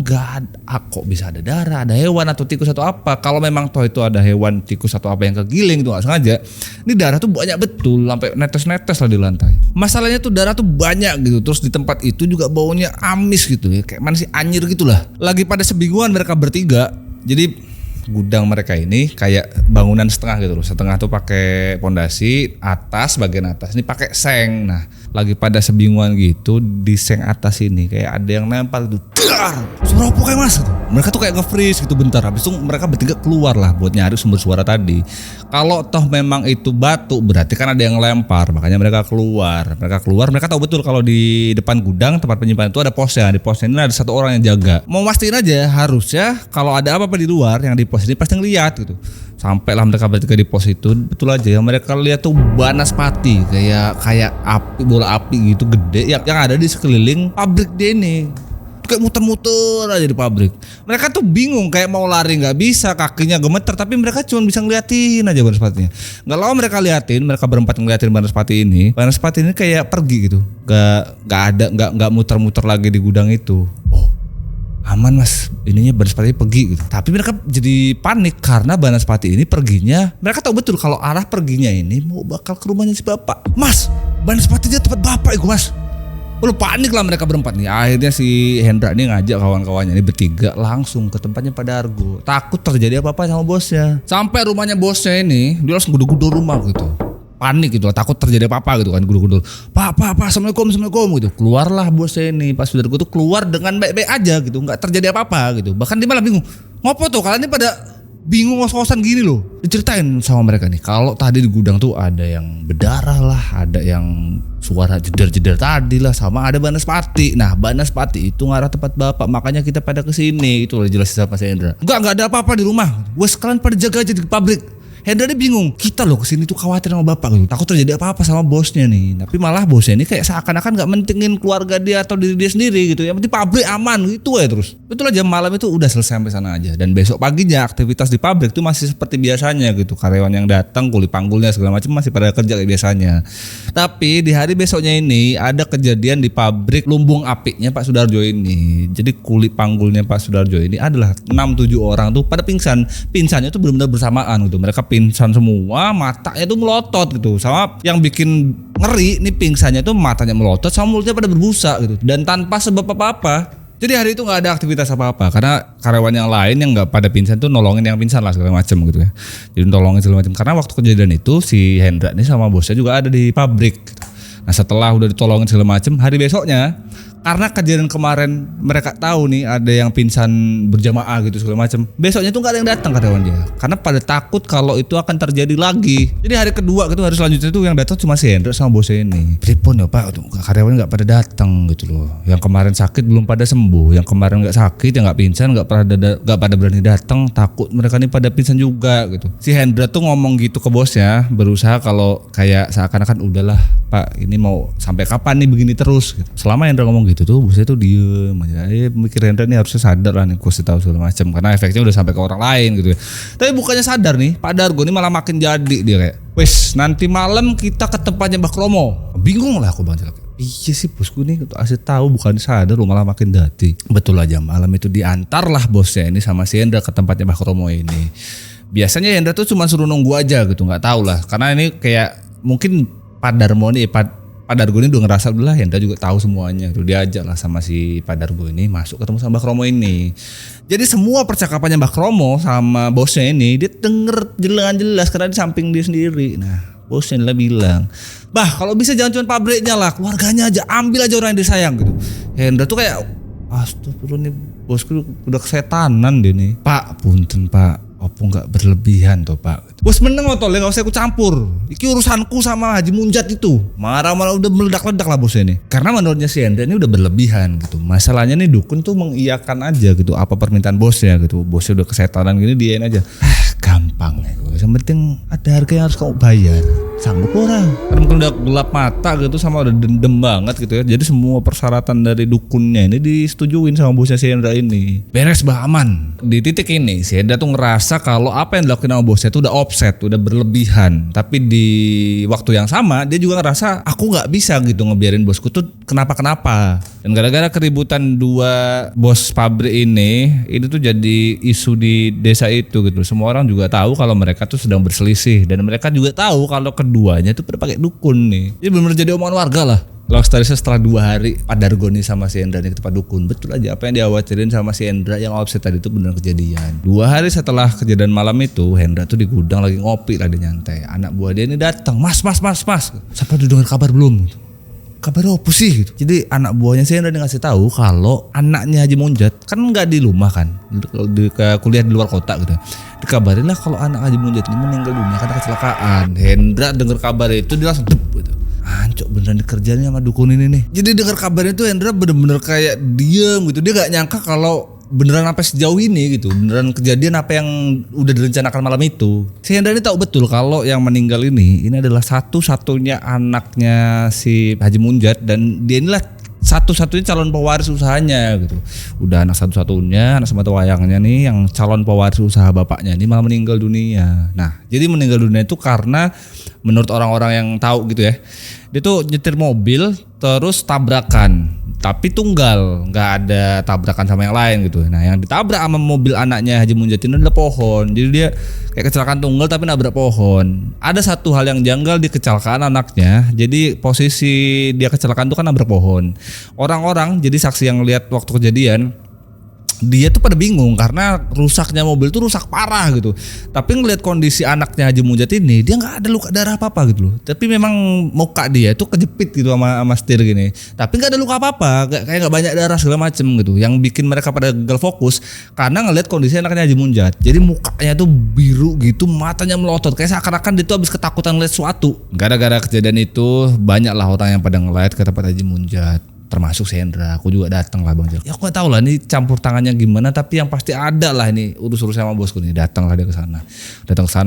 S1: kok bisa ada darah, ada hewan atau tikus atau apa. Kalau memang toh itu ada hewan, tikus atau apa yang kegiling itu gak sengaja. Ini darah tuh banyak betul, sampai netes-netes lah di lantai. Masalahnya tuh darah tuh banyak gitu. Terus di tempat itu juga baunya amis gitu ya, kayak mana sih, anyir gitulah. Lagi pada sebingungan mereka bertiga. Jadi gudang mereka ini kayak bangunan setengah gitu loh. Setengah tuh pakai pondasi, bagian atas ini pakai seng. Nah, lagi pada sebingungan gitu di seng atas ini kayak ada yang nempel gitu. Suara apa kayak Mas? Mereka tuh kayak nge-freeze gitu bentar. Habis itu mereka bertiga keluar lah buat nyari sumber suara tadi. Kalau toh memang itu batu, berarti kan ada yang lempar. Makanya mereka keluar. Mereka tahu betul kalau di depan gudang tempat penyimpanan itu ada posnya. Di posnya ini ada satu orang yang jaga. Mau mastiin aja harusnya kalau ada apa-apa di luar yang di pos ini pasti ngeliat gitu. Sampailah mereka bertiga di pos itu, betul aja yang mereka lihat tuh banaspati kayak api, bola api gitu gede yang ada di sekeliling pabrik dia ini. Kayak muter-muter aja di pabrik. Mereka tuh bingung kayak mau lari nggak bisa, kakinya gemeter, tapi mereka cuma bisa ngeliatin aja banaspatinya. Nggak lama mereka berempat ngeliatin banaspati ini. Banaspati ini kayak pergi gitu, nggak muter-muter lagi di gudang itu. Oh, aman Mas, ininya banaspati pergi gitu. Tapi mereka jadi panik karena banaspati ini perginya. Mereka tahu betul kalau arah perginya ini mau bakal ke rumahnya si bapak. Mas, banaspatinya tempat bapak itu Mas. Lu panik lah mereka berempat nih. Akhirnya si Hendra ini ngajak kawan-kawannya ini bertiga langsung ke tempatnya Pak Dargo. Takut terjadi apa-apa sama bosnya. Sampai rumahnya bosnya ini, dia langsung gudul-gudul rumah gitu. Panik gitu, takut terjadi apa-apa gitu kan, gudul-gudul. Pak, assalamualaikum gitu. Keluarlah bosnya ini, Pak Dargo tuh keluar dengan baik-baik aja gitu, nggak terjadi apa-apa gitu. Bahkan dia malah bingung. Ngopo tuh kalian ini pada bingung ngos-ngosan gini loh. Diceritain sama mereka nih, kalau tadi di gudang tuh ada yang berdarah lah, ada yang suara jeder-jeder tadi lah, sama ada Banaspati. Nah Banaspati itu ngarah tempat bapak, makanya kita pada kesini. Itu udah jelasin sama si Hendra. Enggak ada apa-apa di rumah. Wes kalian pada jaga aja di pabrik. Hendra dia bingung, kita loh kesini tuh khawatir sama bapak gitu, takut terjadi apa-apa sama bosnya nih. Tapi malah bosnya ini kayak seakan-akan gak mentingin keluarga dia atau diri dia sendiri gitu. Yang penting pabrik aman gitu ya terus. Betul aja malam itu udah selesai sampai sana aja. Dan besok paginya aktivitas di pabrik itu masih seperti biasanya gitu. Karyawan yang datang, kuli panggulnya segala macam masih pada kerja kayak biasanya. Tapi di hari besoknya ini ada kejadian di pabrik lumbung apiknya Pak Sudarjo ini. Jadi kuli panggulnya Pak Sudarjo ini adalah 6-7 orang tuh pada pingsan. Pingsannya tuh benar-benar bersamaan gitu. Mereka pingsan semua, matanya tuh melotot gitu. Sama yang bikin ngeri nih pingsannya tuh matanya melotot sama mulutnya pada berbusa gitu. Dan tanpa sebab apa-apa. Jadi hari itu nggak ada aktivitas apa-apa karena karyawan yang lain yang nggak pada pingsan tuh nolongin yang pingsan lah segala macam gitu ya. Jadi nolongin segala macam karena waktu kejadian itu si Hendra ini sama bosnya juga ada di pabrik. Gitu. Nah setelah udah ditolongin segala macam, hari besoknya karena kejadian kemarin mereka tahu nih ada yang pingsan berjamaah gitu segala macam. Besoknya tuh nggak ada yang datang karyawan dia karena pada takut kalau itu akan terjadi lagi. Jadi hari kedua gitu, hari selanjutnya tuh yang datang cuma si Hendra sama bosnya ini. Pripun ya Pak, karyawan nggak pada datang gitu loh. Yang kemarin sakit belum pada sembuh, yang kemarin nggak sakit, yang nggak pingsan nggak pada berani datang, takut mereka nih pada pingsan juga gitu. Si Hendra tuh ngomong gitu ke bosnya, berusaha kalau kayak seakan-akan udahlah Pak, ini mau sampai kapan nih begini terus gitu. Selama Hendra ngomong gitu tuh bosnya tuh diem aja. Mikir Hendra nih harusnya sadar lah nih, kasih tahu segala macam karena efeknya udah sampai ke orang lain gitu ya. Tapi bukannya sadar nih, Pak Dargo nih malah makin jadi dia kayak, wes nanti malam kita ke tempatnya Mbak Kromo. Bingung lah aku Bang Jelek. Iya sih bosku nih kasih tahu bukan sadar lu malah makin dati. Betul aja malam itu diantar lah bosnya ini sama si Hendra ke tempatnya Mbak Kromo ini. Biasanya Hendra tuh cuma suruh nunggu aja gitu, nggak tahu lah karena ini kayak mungkin Pak Darmo nih Pak Dargo ini udah ngerasa dulu lah Hendra juga tahu semuanya tuh, diajak lah sama si Pak Dargo ini masuk ketemu sama Mbak Kromo ini. Jadi semua percakapannya Mbak Kromo sama bosnya ini dia denger jelas karena di samping dia sendiri. Nah bosnya lah bilang, bah kalau bisa jangan cuma pabriknya lah, keluarganya aja, ambil aja orang yang disayang gitu. Hendra tuh kayak, astagfirullah nih bosku udah kesetanan dia nih. Pak punten Pak, apa nggak berlebihan toh Pak? Bos meneng loh tolong nggak usah ikut campur. Iki urusanku sama Haji Munjat itu. Marah-marah udah meledak-ledak lah bosnya ini. Karena menurutnya si Hendra ini udah berlebihan gitu. Masalahnya nih dukun tuh mengiyakan aja gitu apa permintaan bosnya gitu. Bosnya udah kesetanan gini diain aja. Gampang ya. Yang penting ada harga yang harus kamu bayar. Sanggup orang. Karena mungkin udah gelap mata gitu sama udah dendam banget gitu ya. Jadi semua persyaratan dari dukunnya ini disetujuin sama bosnya si Hendra ini. Beres bah aman. Di titik ini si Hendra tuh ngerasa kalau apa yang dilakukan sama bosnya itu udah offset, udah berlebihan. Tapi di waktu yang sama dia juga ngerasa aku nggak bisa gitu ngebiarin bosku tuh kenapa-kenapa. Dan gara-gara keributan dua bos pabrik ini tuh jadi isu di desa itu gitu. Semua orang juga tahu kalau mereka tuh sedang berselisih dan mereka juga tahu kalau keduanya tuh pada pakai dukun nih. Jadi benar-benar jadi omongan warga lah. Long story setelah 2 hari Pak Dargo nih sama si Hendra nih ke tempat dukun. Betul aja apa yang dikhawatirin sama si Hendra yang offset tadi itu benar kejadian. 2 hari setelah kejadian malam itu Hendra tuh di gudang lagi ngopi lah dia nyantai. Anak buah dia ini datang, mas. Siapa udah dengar kabar belum? Kabar apa sih gitu. Jadi anak buahnya si Hendra ngasih tahu kalau anaknya Haji Munjat kan nggak di rumah kan, kuliah di luar kota gitu. Dikabarin lah kalau anak Haji Munjat ini meninggal dunia karena kecelakaan. Hendra dengar kabar itu dia langsung dep gitu. Ancok beneran dikerjain sama dukun ini nih. Jadi dengar kabarnya tuh Hendra bener-bener kayak diem gitu. Dia gak nyangka kalau beneran sampai sejauh ini gitu. Beneran kejadian apa yang udah direncanakan malam itu. Si Hendra ini tahu betul kalau yang meninggal ini adalah satu-satunya anaknya si Haji Munjat. Dan dia inilah satu-satunya calon pewaris usahanya gitu. Udah anak satu-satunya, anak semata wayangnya nih yang calon pewaris usaha bapaknya ini malah meninggal dunia. Nah jadi meninggal dunia itu karena menurut orang-orang yang tahu gitu ya, dia tuh nyetir mobil terus tabrakan tapi tunggal, nggak ada tabrakan sama yang lain gitu. Nah yang ditabrak sama mobil anaknya Haji Munjat ini adalah pohon. Jadi dia kayak kecelakaan tunggal tapi nabrak pohon. Ada satu hal yang janggal di kecelakaan anaknya. Jadi posisi dia kecelakaan itu kan nabrak pohon. Orang-orang jadi saksi yang lihat waktu kejadian dia tuh pada bingung karena rusaknya mobil tuh rusak parah gitu. Tapi ngelihat kondisi anaknya Haji Munjat ini, dia nggak ada luka darah apa-apa gitu loh. Tapi memang muka dia tuh kejepit gitu sama setir gini. Tapi nggak ada luka apa-apa, kayak nggak banyak darah segala macem gitu. Yang bikin mereka pada gagal fokus karena ngelihat kondisi anaknya Haji Munjat. Jadi mukanya tuh biru gitu, matanya melotot, kayak seakan-akan dia tuh habis ketakutan ngeliat sesuatu. Gara-gara kejadian itu banyaklah orang yang pada ngeliat ke tempat Haji Munjat. Termasuk si Hendra, aku juga datang lah Bang Jal. Ya aku gak tahu lah ini campur tangannya gimana, tapi yang pasti ada lah ini urus-urus sama bosku nih. Datang lah dia ke sana,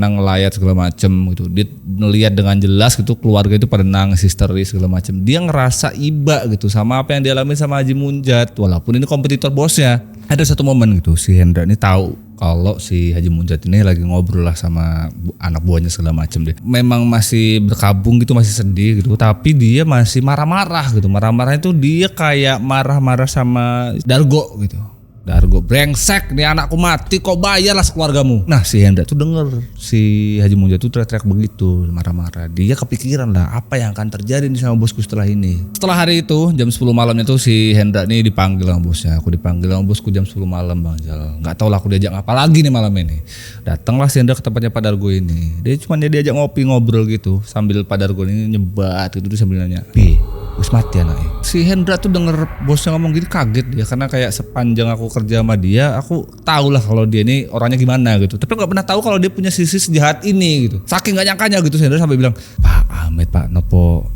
S1: ngelayat segala macem gitu. Dia ngelihat dengan jelas gitu keluarga itu pada nangis histeris segala macem. Dia ngerasa iba gitu sama apa yang dialami sama Haji Munjat, walaupun ini kompetitor bosnya. Ada satu momen gitu si Hendra ini tahu kalau si Haji Munjat ini lagi ngobrol lah sama anak buahnya segala macem deh. Memang masih berkabung gitu, masih sedih gitu, tapi dia masih marah-marah gitu. Marah-marah itu dia kayak marah-marah sama Dargo gitu. Dargo, brengsek nih anakku mati kok bayarlah sekeluargamu. Nah si Hendra tuh denger si Haji Munjat tuh teriak-teriak begitu, marah-marah. Dia kepikiran lah apa yang akan terjadi nih sama bosku setelah ini. Setelah hari itu jam 10 malam itu si Hendra nih dipanggil sama bosnya. Aku dipanggil sama bosku jam 10 malam Bang Jal. Gak tau lah aku diajak apa lagi nih malam ini. Datanglah si Hendra ke tempatnya Pak Dargo ini. Dia cuma diajak ngopi ngobrol gitu sambil Pak Dargo ini nyebat gitu sambil nanya, "Pi, wis mati anaknya." Si Hendra tuh denger bosnya ngomong gini kaget dia, karena kayak sepanjang aku kerja sama dia, aku tahu lah kalau dia ini orangnya gimana gitu. Tapi nggak pernah tahu kalau dia punya sisi sejahat ini gitu. Saking gak nyangkanya gitu, si Hendra sampai bilang, "Pak Ahmed, Pak Nopo,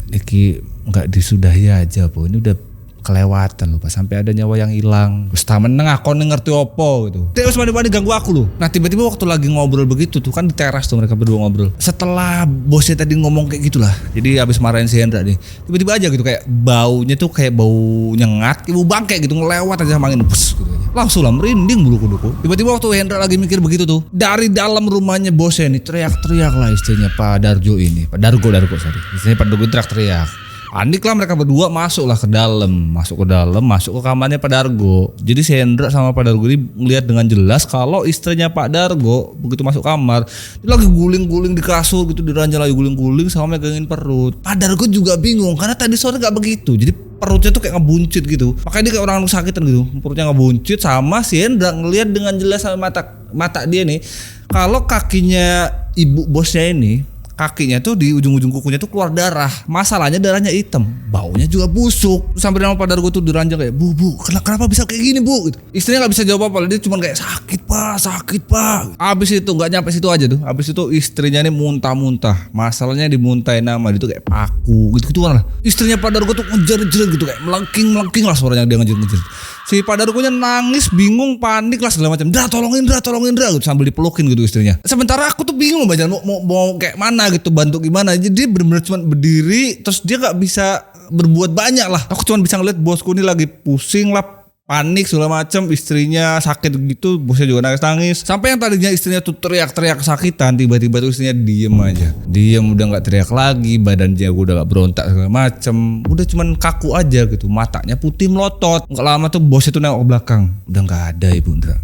S1: Niki nggak disudahi aja po, ini udah kelewatan loh Pak, sampai ada nyawa yang hilang. Terus meneng aku ngerti opo gitu. Dia harus mandi-mandi ganggu aku loh." Nah tiba-tiba waktu lagi ngobrol begitu tuh kan di teras tuh mereka berdua ngobrol. Setelah bosnya tadi ngomong kayak gitulah, jadi abis marahin si Hendra nih, tiba-tiba aja gitu kayak baunya tuh kayak bau nyengat, ibu bangke gitu ngelewat aja sama angin, pus gitu aja. Langsung lah merinding bulu kuduku. Tiba-tiba waktu Hendra lagi mikir begitu tuh, dari dalam rumahnya bosnya nih teriak-teriak lah istrinya Pak Darjo ini, Pak Dargo sorry, istrinya Pak Dargo teriak-teriak. Panik lah mereka berdua, masuk ke kamarnya Pak Dargo. Jadi si Hendra sama Pak Dargo ini melihat dengan jelas kalau istrinya Pak Dargo begitu masuk kamar, dia lagi guling-guling di kasur gitu, di ranjang lagi guling-guling sama megangin perut. Pak Dargo juga bingung karena tadi sore gak begitu, jadi perutnya tuh kayak ngebuncit gitu. Makanya dia kayak orang sakitan gitu, perutnya ngebuncit. Sama si Hendra ngelihat dengan jelas sama mata dia nih kalau kakinya ibu bosnya ini, kakinya tuh di ujung-ujung kukunya tuh keluar darah. Masalahnya darahnya hitam, baunya juga busuk. Terus sampai nama Pak Dargo tuh diranjang kayak, Bu, kenapa bisa kayak gini Bu? Gitu. Istrinya gak bisa jawab apa, dia cuma kayak sakit pak. Abis itu gak nyampe situ aja tuh. Abis itu istrinya nih muntah-muntah. Masalahnya dimuntahin nama dia tuh kayak paku gitu-gituan lah. Istrinya Pak Dargo tuh ngejerit-jerit gitu kayak melengking lah suaranya, dia ngejerit-ngejerit. Si Pak Dargonya nangis, bingung, panik lah segala macam. Dra tolongin gitu, sambil dipelukin gitu istrinya. Sementara aku tuh bingung banget mau kayak mana gitu, bantu gimana. Jadi dia benar-benar cuma berdiri, terus dia nggak bisa berbuat banyak lah. Aku cuma bisa ngeliat bosku ini lagi pusing lah, panik segala macam, istrinya sakit gitu, bosnya juga nangis. Sampai yang tadinya istrinya tuh teriak-teriak kesakitan, tiba-tiba tuh istrinya diem aja. Diem, udah nggak teriak lagi, badannya udah nggak berontak segala macam, udah cuman kaku aja gitu, matanya putih melotot. Nggak lama tuh bosnya tuh nengok ke belakang, udah nggak ada Ibu Ndra.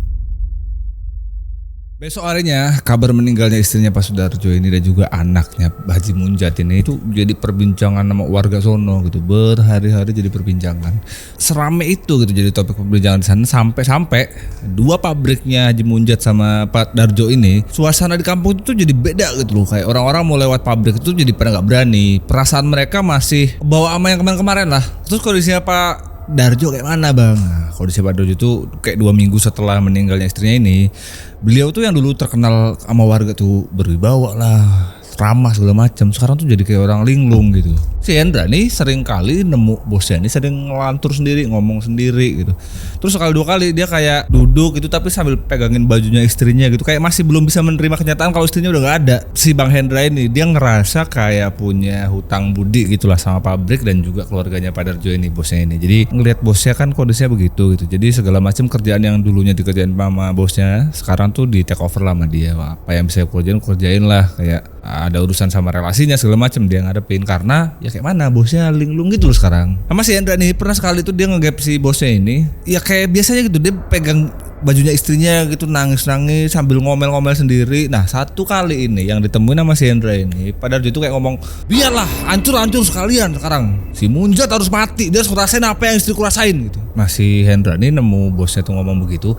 S1: Besok harinya kabar meninggalnya istrinya Pak Sudarjo ini dan juga anaknya Haji Munjat ini itu jadi perbincangan sama warga sono gitu, berhari-hari jadi perbincangan. Serame itu gitu jadi topik perbincangan di sana, sampai dua pabriknya Haji Munjat sama Pak Darjo ini, suasana di kampung itu jadi beda gitu loh. Kayak orang-orang mau lewat pabrik itu jadi pada nggak berani. Perasaan mereka masih bawa ama yang kemarin-kemarin lah. Terus kondisinya Pak Darjo kayak mana Bang? Nah, kondisi Pak Darjo itu kayak 2 minggu setelah meninggalnya istrinya ini, beliau tuh yang dulu terkenal sama warga tuh berwibawa lah, ramah segala macam, sekarang tuh jadi kayak orang linglung gitu. Si Hendra nih sering kali nemu bosnya nih sering ngelantur sendiri, ngomong sendiri gitu. Terus sekali 2 kali dia kayak duduk gitu tapi sambil pegangin bajunya istrinya gitu, kayak masih belum bisa menerima kenyataan kalau istrinya udah gak ada. Si Bang Hendra ini dia ngerasa kayak punya hutang budi gitulah sama pabrik dan juga keluarganya Pak Darjo ini, bosnya ini. Jadi ngelihat bosnya kan kondisinya begitu gitu, jadi segala macam kerjaan yang dulunya dikerjain sama bosnya sekarang tuh di take over lah sama dia. Apa yang bisa kerjain lah, kayak ada urusan sama relasinya segala macam dia ngadepin, karena ya kayak mana bosnya linglung gitu loh sekarang. Sama si Hendra nih pernah sekali tuh dia ngegap si bosnya ini, ya kayak biasanya gitu, dia pegang bajunya istrinya gitu nangis-nangis sambil ngomel-ngomel sendiri. Nah satu kali ini yang ditemuin sama si Hendra ini, padahal dia tuh kayak ngomong, biarlah hancur sekalian sekarang, si Munjat harus mati, dia harus ngerasain apa yang istriku rasain gitu. Nah si Hendra ini nemu bosnya tuh ngomong begitu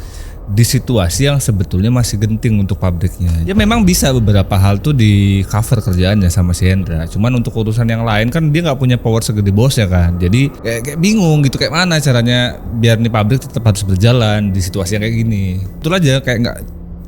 S1: di situasi yang sebetulnya masih genting untuk pabriknya. Ya memang bisa beberapa hal tuh di cover kerjaannya sama si Hendra. Cuman untuk urusan yang lain kan dia nggak punya power segede bosnya kan. Jadi kayak bingung gitu kayak mana caranya biar nih pabrik tetap harus berjalan di situasi yang kayak gini. Betul aja kayak nggak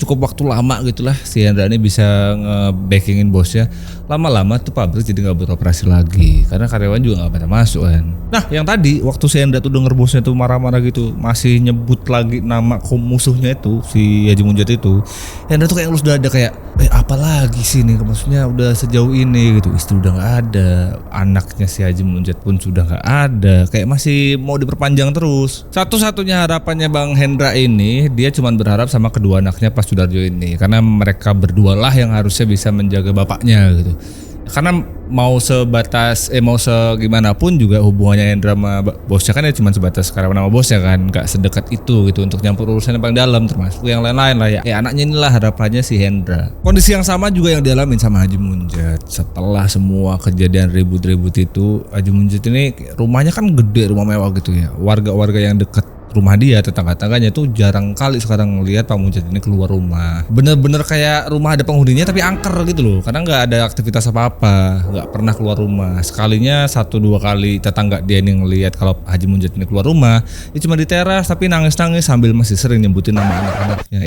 S1: cukup waktu lama gitulah si Hendra ini bisa nge-backingin bosnya. Lama-lama tuh pabrik jadi nggak beroperasi lagi karena karyawan juga nggak pada masuk kan. Nah yang tadi waktu si Hendra tuh denger bosnya tuh marah-marah gitu masih nyebut lagi nama musuhnya itu si Haji Munjat itu, Hendra tuh kayak sudah ada kayak apa lagi sih nih, maksudnya udah sejauh ini gitu, istri udah nggak ada, anaknya si Haji Munjat pun sudah nggak ada, kayak masih mau diperpanjang terus. Satu-satunya harapannya Bang Hendra ini dia cuma berharap sama kedua anaknya Pak Sudarjo ini karena mereka berdua lah yang harusnya bisa menjaga bapaknya gitu. Karena mau sebatas mau segimana pun juga hubungannya Hendra sama bosnya kan ya cuma sebatas karyawan sama bosnya kan, nggak sedekat itu gitu untuk nyampur urusan yang paling dalam termasuk yang lain-lain lah ya. Anaknya inilah harapannya si Hendra. Kondisi yang sama juga yang dialamin sama Haji Munjat. Setelah semua kejadian ribut-ribut itu, Haji Munjat ini rumahnya kan gede, rumah mewah gitu ya. Warga-warga yang dekat rumah dia, tetangga-tangganya tuh jarang kali sekarang ngelihat Pak Munjat ini keluar rumah. Bener-bener kayak rumah ada penghuninya tapi angker gitu loh, karena nggak ada aktivitas apa-apa, nggak pernah keluar rumah. Sekalinya 1-2 kali tetangga dia ini ngelihat kalau Haji Munjat ini keluar rumah, ya cuma di teras tapi nangis-nangis sambil masih sering nyebutin nama anak-anaknya.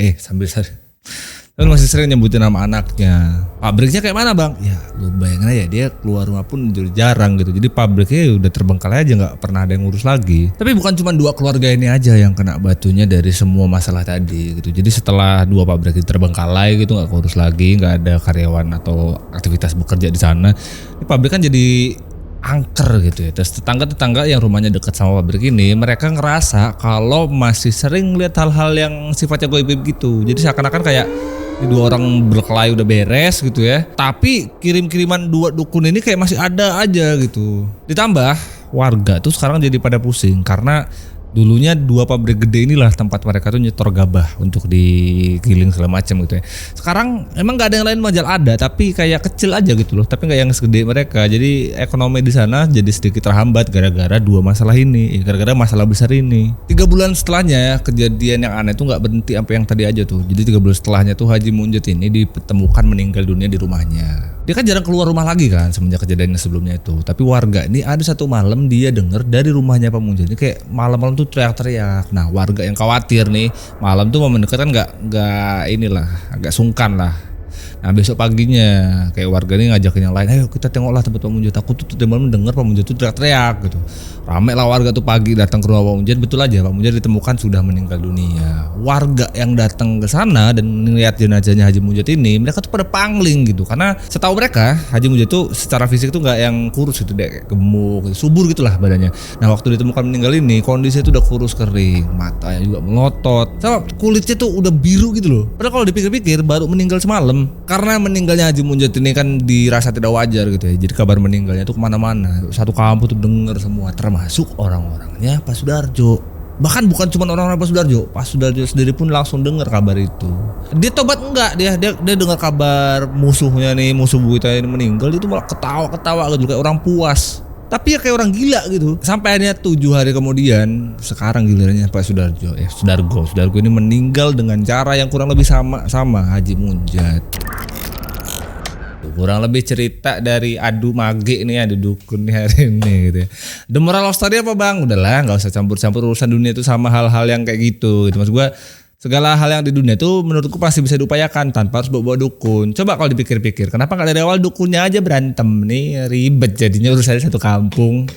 S1: Masih sering nyebutin nama anaknya. Pabriknya kayak mana Bang? Ya lu bayangin aja dia keluar rumah pun jarang gitu. Jadi pabriknya udah terbengkalai aja, gak pernah ada yang ngurus lagi. Tapi bukan cuma 2 keluarga ini aja yang kena batunya dari semua masalah tadi gitu. Jadi setelah 2 pabrik itu terbengkalai gitu, gak ngurus lagi, gak ada karyawan atau aktivitas bekerja di sana, ini pabrik kan jadi angker gitu ya. Terus tetangga-tetangga yang rumahnya dekat sama pabrik ini, mereka ngerasa kalau masih sering lihat hal-hal yang sifatnya goib gitu. Jadi seakan-akan kayak ini 2 orang berkelahi udah beres gitu ya, tapi kirim-kiriman 2 dukun ini kayak masih ada aja gitu. Ditambah warga tuh sekarang jadi pada pusing karena dulunya 2 pabrik gede inilah tempat mereka tuh nyetor gabah untuk digiling segala macam gitu ya. Sekarang emang gak ada yang lain majal ada, tapi kayak kecil aja gitu loh, tapi gak yang segede mereka. Jadi ekonomi di sana jadi sedikit terhambat gara-gara 2 masalah ini, gara-gara masalah besar ini. 3 bulan setelahnya kejadian yang aneh tuh gak berhenti sampai yang tadi aja tuh. Jadi 3 bulan setelahnya tuh Haji Munjat ini ditemukan meninggal dunia di rumahnya. Dia kan jarang keluar rumah lagi kan semenjak kejadian sebelumnya itu. Tapi warga ini ada satu malam dia denger dari rumahnya Pak Munjat ini kayak malam-malam tuh teriak-teriak. Nah warga yang khawatir nih malam tuh mau mendekat kan nggak inilah, agak sungkan lah. Nah besok paginya kayak warga ini ngajakin yang lain, ayo kita tengoklah tempat Pak Munjat. Aku tuh malam denger Pak Munjat tuh teriak-teriak gitu. Rame lah warga tuh pagi datang ke rumah Pak Munjat. Betul aja Pak Munjat ditemukan sudah meninggal dunia. Warga yang datang ke sana dan melihat jenazahnya Haji Munjat ini, mereka tuh pada pangling gitu. Karena setahu mereka Haji Munjat tuh secara fisik tuh nggak yang kurus gitu, kayak gemuk, gitu, subur gitulah badannya. Nah waktu ditemukan meninggal ini kondisinya tuh udah kurus kering, matanya juga melotot, sama kulitnya tuh udah biru gitu loh. Padahal kalau dipikir-pikir baru meninggal semalam. Karena meninggalnya Haji Munjat ini kan dirasa tidak wajar gitu ya. Jadi kabar meninggalnya tuh kemana-mana. Satu kampung tuh denger semua, termasuk orang-orangnya Pak Sudarjo. Bahkan bukan cuma orang-orang Pak Sudarjo sendiri pun langsung dengar kabar itu. Dia tobat enggak, dia dengar kabar musuhnya nih, musuh buyutnya ini meninggal, itu malah ketawa-ketawa gitu kayak orang puas. Tapi ya kayak orang gila gitu. Sampai akhirnya 7 hari kemudian, sekarang gilirannya Pak Sudargo ini meninggal dengan cara yang kurang lebih sama Haji Munjat. Kurang lebih cerita dari adu mage nih, adu dukun nih hari ini gitu ya. The moral of story apa Bang? Udahlah gak usah campur-campur urusan dunia itu sama hal-hal yang kayak gitu. Maksud gue segala hal yang di dunia itu menurutku pasti bisa diupayakan tanpa harus bawa dukun. Coba kalau dipikir-pikir, kenapa gak dari awal dukunnya aja berantem nih, ribet jadinya urusannya satu kampung.